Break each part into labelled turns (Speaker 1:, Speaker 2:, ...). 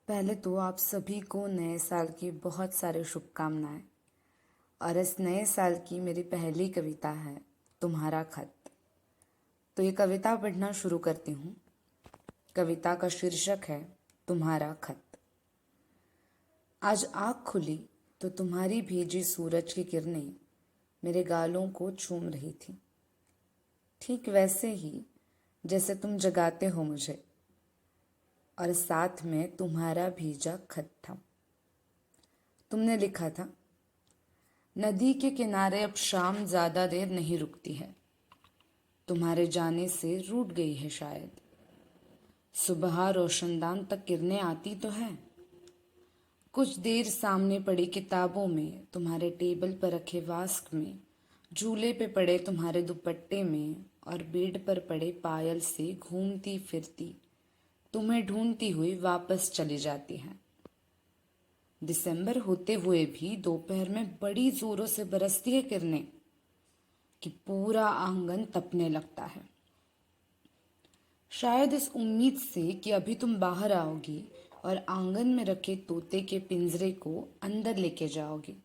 Speaker 1: पहले तो आप सभी को नए साल की बहुत सारी शुभकामनाएं। और इस नए साल की मेरी पहली कविता है तुम्हारा खत। तो ये कविता पढ़ना शुरू करती हूँ। कविता का शीर्षक है तुम्हारा खत। आज आँख खुली तो तुम्हारी भेजी सूरज की किरणें मेरे गालों को चूम रही थी, ठीक वैसे ही जैसे तुम जगाते हो मुझे, और साथ में तुम्हारा भेजा खत था। तुमने लिखा था, नदी के किनारे अब शाम ज़्यादा देर नहीं रुकती है, तुम्हारे जाने से रूठ गई है शायद। सुबह रोशनदान तक किरणें आती तो है। कुछ देर सामने पड़ी किताबों में, तुम्हारे टेबल पर रखे वास्क में, झूले पे पड़े तुम्हारे दुपट्टे में, और बेड पर पड़े पायल से घूमती फिरती तुम्हें ढूंढती हुई वापस चली जाती हैं। दिसंबर होते हुए भी दोपहर में बड़ी जोरों से बरसती है किरणें कि पूरा आंगन तपने लगता है। शायद इस उम्मीद से कि अभी तुम बाहर आओगी और आंगन में रखे तोते के पिंजरे को अंदर लेके जाओगी,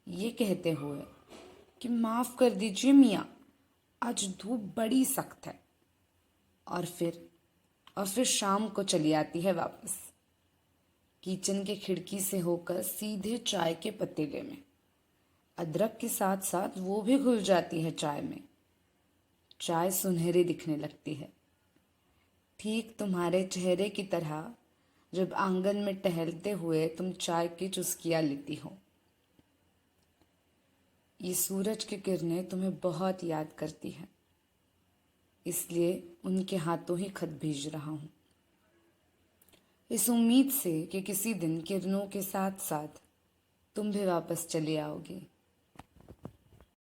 Speaker 1: ये कहते हुए कि माफ कर दीजिए मियाँ, आज धूप बड़ी सख्त है। और फिर शाम को चली आती है वापस, किचन के खिड़की से होकर सीधे चाय के पतीले में। अदरक के साथ साथ वो भी घुल जाती है चाय में। चाय सुनहरी दिखने लगती है, ठीक तुम्हारे चेहरे की तरह जब आंगन में टहलते हुए तुम चाय की चुस्कियाँ लेती हो। ये सूरज की किरणें तुम्हें बहुत याद करती हैं, इसलिए उनके हाथों ही खत भेज रहा हूँ, इस उम्मीद से कि किसी दिन किरणों के साथ साथ तुम भी वापस चली आओगी।